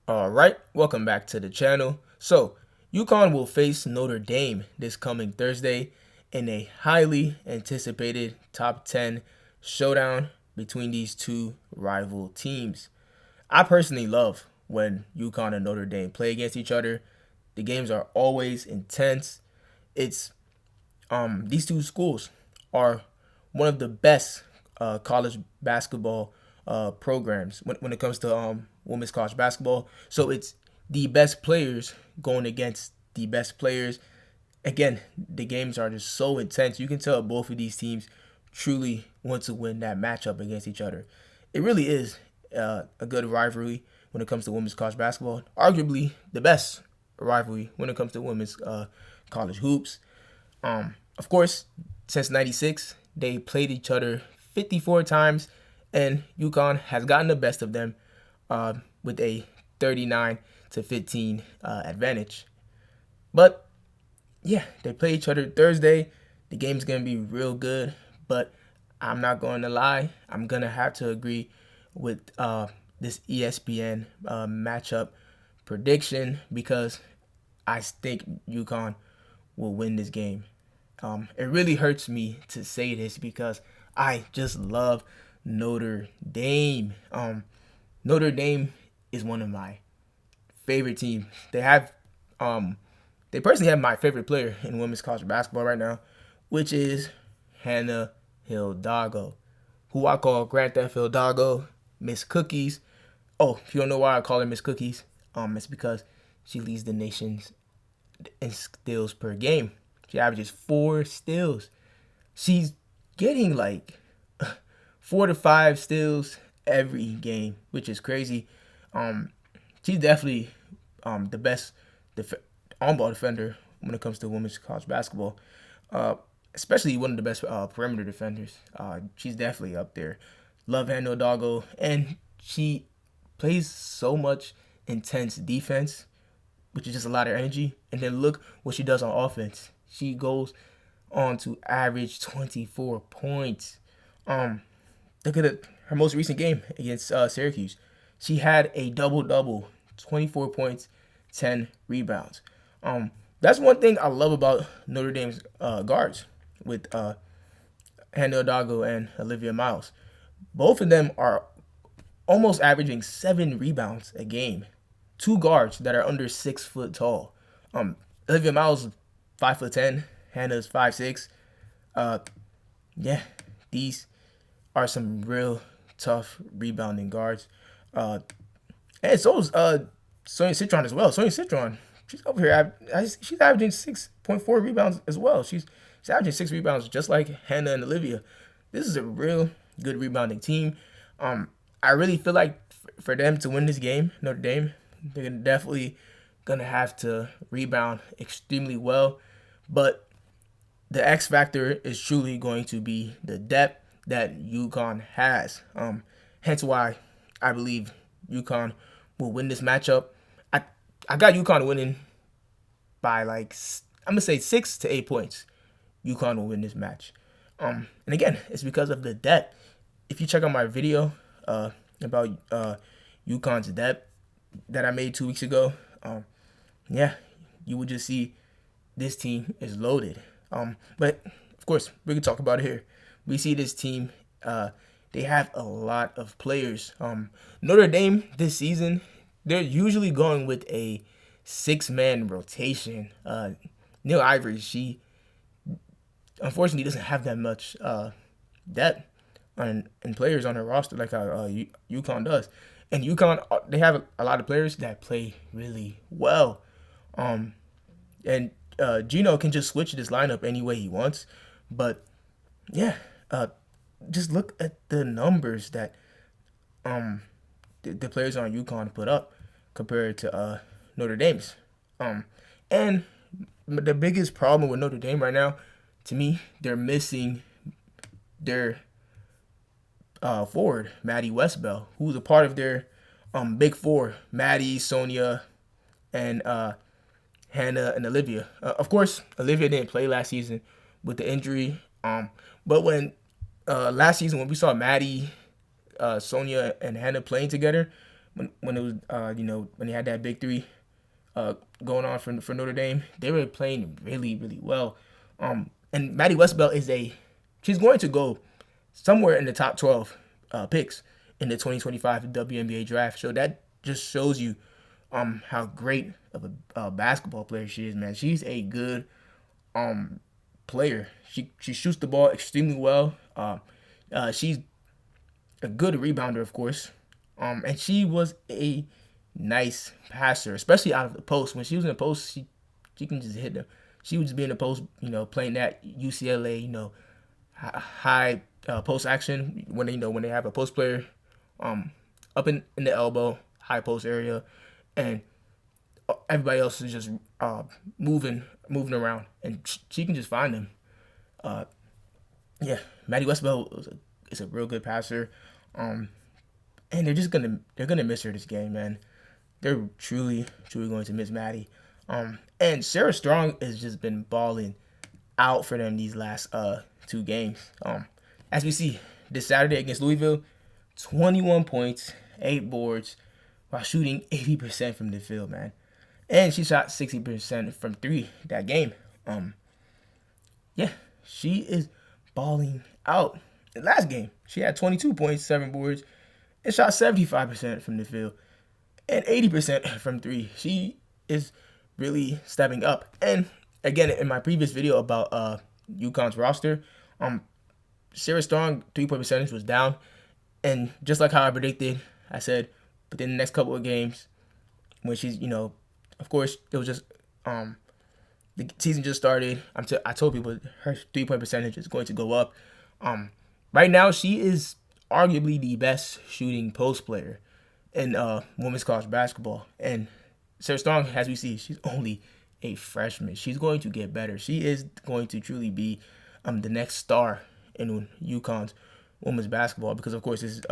All right, welcome back to the channel. So, UConn will face Notre Dame this coming Thursday in a highly anticipated top 10 showdown between these two rival teams. I personally love when UConn and Notre Dame play against each other. The games are always intense. It's These two schools are one of the best college basketball programs when it comes to women's college basketball. So it's the best players going against the best players. Again, the games are just so intense. You can tell both of these teams truly want to win that matchup against each other. It really is a good rivalry when it comes to women's college basketball. Arguably the best rivalry when it comes to women's college hoops. Of course, since '96, they played each other 54 times, and UConn has gotten the best of them with a 39-15 advantage. But yeah, they play each other Thursday. The game's gonna be real good, but I'm not going to lie. I'm gonna have to agree with this ESPN matchup prediction because I think UConn will win this game. It really hurts me to say this because I just love Notre Dame. Notre Dame is one of my favorite teams. They personally have my favorite player in women's college basketball right now, which is Hannah Hidalgo, who I call Grand Theft Hidalgo, Miss Cookies. Oh, if you don't know why I call her Miss Cookies, it's because she leads the nation's in steals per game. She averages 4 steals. She's getting like 4 to 5 steals every game, which is crazy. Um, she's definitely the best def- on-ball defender when it comes to women's college basketball. Uh, Especially one of the best perimeter defenders. She's definitely up there. Love Hannah Doggo, and she plays so much intense defense, which is just a lot of energy. And then look what she does on offense. She goes on to average 24 points. Um, Look at her most recent game against Syracuse. She had a double double, 24 points, 10 rebounds. That's one thing I love about Notre Dame's guards with Hannah Dago and Olivia Miles. Both of them are almost averaging 7 rebounds a game. Two guards that are under 6 foot tall. Olivia Miles 5'10", Hannah's 5'6". Uh, yeah, these are some real tough rebounding guards. Uh, and so is Sonia Citron as well. Sonia Citron, she's over here. She's averaging 6.4 rebounds as well. She's averaging 6 rebounds just like Hannah and Olivia. This is a real good rebounding team. I really feel like for them to win this game, Notre Dame, they're definitely gonna have to rebound extremely well. But the X factor is truly going to be the depth that UConn has. Hence why I believe UConn will win this matchup. I I got UConn winning by like I'm gonna say 6 to 8 points. UConn will win this match. And again, it's because of the depth. If you check out my video about UConn's depth that I made 2 weeks ago, yeah, you would just see this team is loaded. But of course, we can talk about it here. We see this team. They have a lot of players. Notre Dame this season, they're usually going with a 6-man rotation. Neil Ivory, she unfortunately doesn't have that much depth and players on her roster like UConn does. And UConn, they have a lot of players that play really well. Um, and Gino can just switch this lineup any way he wants. But yeah, just look at the numbers that um the players on UConn put up compared to Notre Dame's. And the biggest problem with Notre Dame right now, to me, they're missing their forward, Maddy Westbeld, who's a part of their big four, Maddy, Sonia, and Hannah and Olivia. Of course, Olivia didn't play last season with the injury. But when last season when we saw Maddy, Sonia, and Hannah playing together, when it was when they had that big three going on for Notre Dame, they were playing really really well. And Maddy Westbeld she's going to go somewhere in the top 12 picks in the 2025 WNBA draft. So that just shows you how great of a basketball player she is, man. She's a good player. She shoots the ball extremely well. She's a good rebounder, of course. And she was a nice passer, especially out of the post. When she was in the post, she can just hit them. She would just be in the post, playing that UCLA, high post action when they have a post player up in the elbow, high post area, and everybody else is just moving around, and she can just find them. Yeah, Maddy Westbeld is a real good passer, and they're gonna miss her this game, man. They're truly going to miss Maddy. And Sarah Strong has just been balling out for them these last two games. As we see this Saturday against Louisville, 21 points, 8 boards, while shooting 80% from the field, man. And she shot 60% from 3 that game. Yeah, she is balling out. The last game, she had 22 points, 7 boards, and shot 75% from the field and 80% from 3. She is really stepping up. And again, in my previous video about UConn's roster, Sarah Strong 3-point percentage was down, and just like how I predicted, I said within the next couple of games, when she's of course it was just the season just started. I told people her 3-point percentage is going to go up. Right now she is arguably the best shooting post player in women's college basketball, and Sarah Strong, as we see, she's only a freshman. She's going to get better. She is going to truly be the next star in UConn's women's basketball, because of course this is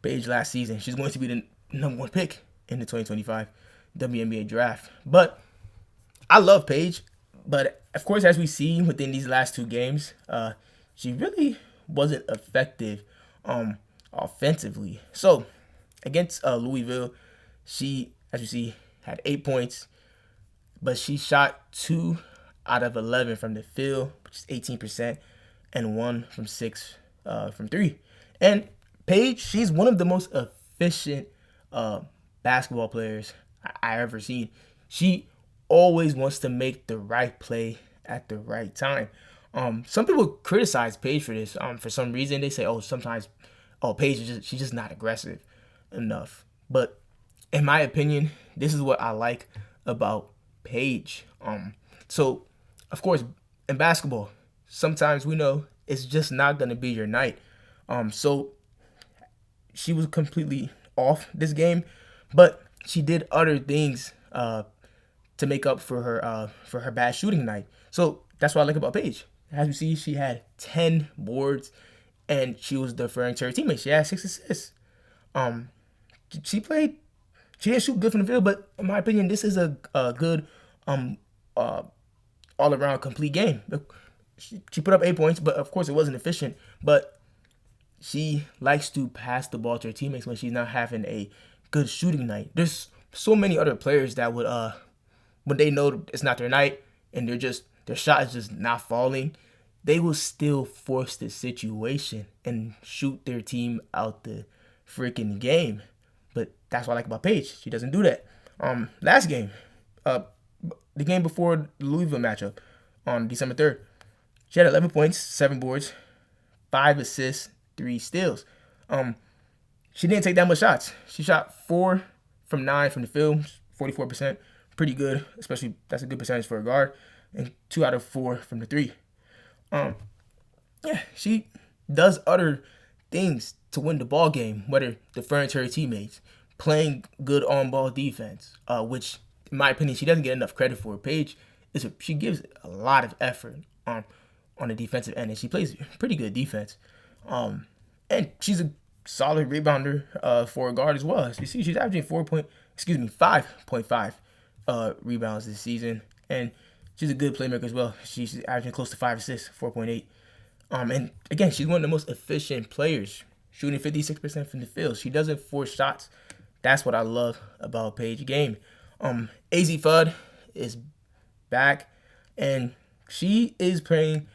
Paige last season. She's going to be the number 1 pick in the 2025 WNBA draft. But I love Paige, but of course, as we see within these last 2 games, she really wasn't effective offensively. So against Louisville, she, as you see, had 8 points, but she shot 2 out of 11 from the field, which is 18%, and 1 from 6 from 3. And Paige, she's one of the most efficient basketball players I ever seen. She always wants to make the right play at the right time. Some people criticize Paige for this. For some reason, they say, sometimes Paige she's just not aggressive enough. But in my opinion, this is what I like about Paige. So of course, in basketball, sometimes we know it's just not gonna be your night. So she was completely off this game, but she did other things to make up for her bad shooting night. So that's what I like about Paige. As you see, she had 10 boards, and she was deferring to her teammates. She had 6 assists. She didn't shoot good from the field, but in my opinion, this is a good all around complete game. She put up 8 points, but of course it wasn't efficient. But she likes to pass the ball to her teammates when she's not having a good shooting night. There's so many other players that would when they know it's not their night and their shot is just not falling, they will still force the situation and shoot their team out the freaking game. But that's what I like about Paige. She doesn't do that. Last game, the game before the Louisville matchup on December 3rd, she had 11 points, 7 boards, 5 assists, 3 steals. She didn't take that much shots. She shot 4 from 9 from the field, 44%. Pretty good, especially that's a good percentage for a guard. And 2 out of 4 from the 3. Yeah, she does other things to win the ball game, whether deferring to her teammates, playing good on-ball defense, which, in my opinion, she doesn't get enough credit for. Paige, she gives a lot of effort on the defensive end, and she plays pretty good defense. And she's a solid rebounder for a guard as well. As you see, she's averaging 5.5 rebounds this season, and she's a good playmaker as well. She's averaging close to 5 assists, 4.8. And again, she's one of the most efficient players, shooting 56% from the field. She doesn't force shots That's what I love about Paige game. AZ Fudd is back, and she is playing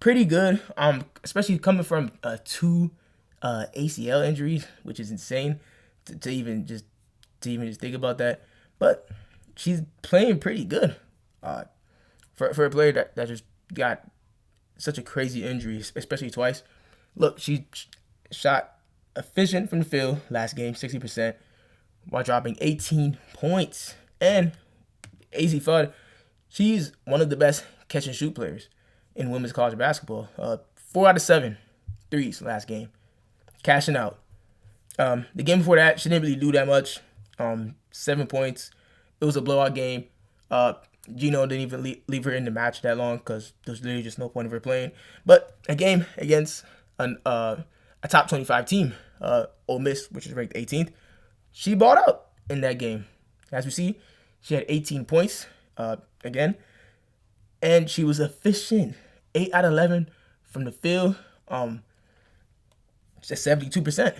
pretty good. Especially coming from two ACL injuries, which is insane to even just think about that. But she's playing pretty good. For a player that just got such a crazy injury, especially twice. Look, she shot efficient from the field last game, 60%, while dropping 18 points. And AZ Fudd, she's one of the best catch and shoot players in women's college basketball. 4 out of 7 threes last game, cashing out. The game before that, she didn't really do that much. 7 points. It was a blowout game. Gino didn't even leave her in the match that long because there's literally just no point of her playing. But a game against a top 25 team, Ole Miss, which is ranked 18th, she balled out in that game. As we see, she had 18 points again, and she was efficient. 8 out of 11 from the field. She's at 72%.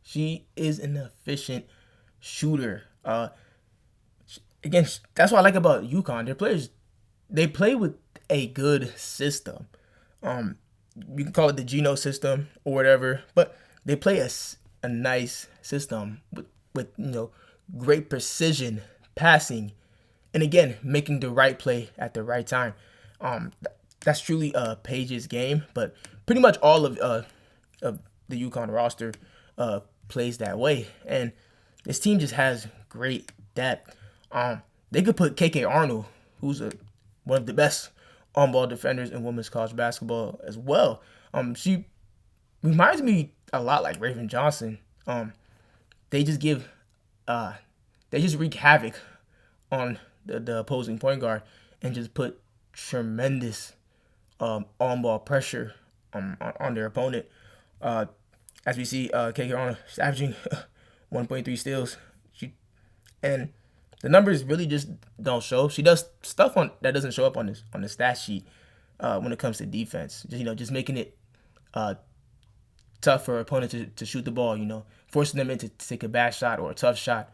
She is an efficient shooter. Again, that's what I like about UConn. Their players, they play with a good system. You can call it the Geno system or whatever, but they play a nice system with great precision, passing, and again making the right play at the right time. That's truly Paige's game, but pretty much all of the UConn roster plays that way, and this team just has great depth. They could put KK Arnold, who's one of the best on-ball defenders in women's college basketball as well. She reminds me a lot like Raven Johnson. They just wreak havoc on the opposing point guard and just put tremendous on-ball pressure on their opponent. As we see, KK Arnold, she's averaging 1.3 steals. And the numbers really just don't show. She does stuff that doesn't show up on the stat sheet when it comes to defense. Just making it tough for opponents to shoot the ball. Forcing them into take a bad shot or a tough shot.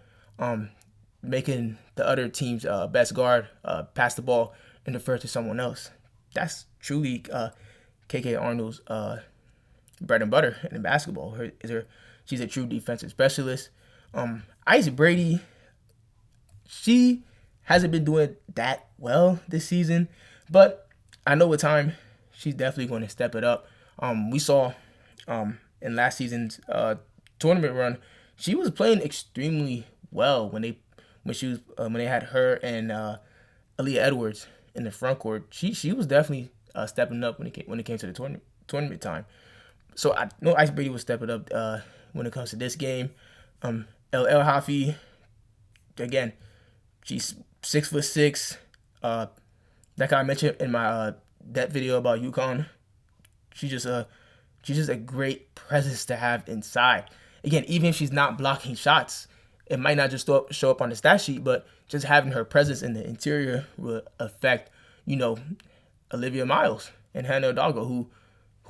Making the other team's best guard pass the ball and defer to someone else. That's truly KK Arnold's bread and butter in basketball. She's a true defensive specialist. Ice Brady, she hasn't been doing that well this season, but I know with time she's definitely going to step it up. We saw in last season's tournament run, she was playing extremely well when they had her and Aaliyah Edwards in the front court. She was definitely stepping up when it came to the tournament time. So I know Ice Brady will step it up when it comes to this game. El Hafi, again, she's 6'6". Like I mentioned in my that video about UConn, she's just a great presence to have inside. Again, even if she's not blocking shots, it might not just show up on the stat sheet, but just having her presence in the interior will affect, Olivia Miles and Hannah Hidalgo, who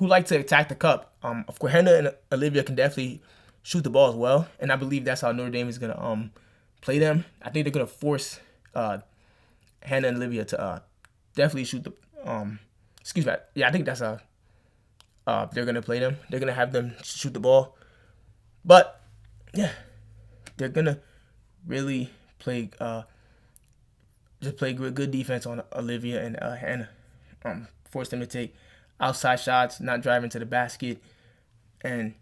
like to attack the cup. Of course, Hannah and Olivia can definitely shoot the ball as well, and I believe that's how Notre Dame is gonna play them. I think they're gonna force Hannah and Olivia to definitely shoot the. I think that's how they're gonna play them. They're gonna have them shoot the ball, but yeah, they're gonna really play good defense on Olivia and Hannah. Force them to take outside shots, not driving to the basket, and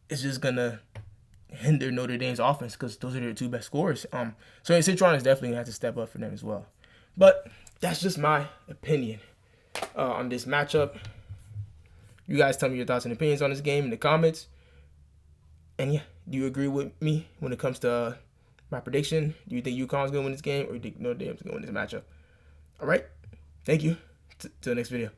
it's just gonna hinder Notre Dame's offense because those are their two best scorers. So Citron is definitely gonna have to step up for them as well. But that's just my opinion on this matchup. You guys tell me your thoughts and opinions on this game in the comments. And yeah, do you agree with me when it comes to my prediction? Do you think UConn's gonna win this game, or do you think Notre Dame's gonna win this matchup? All right, thank you. Till the next video.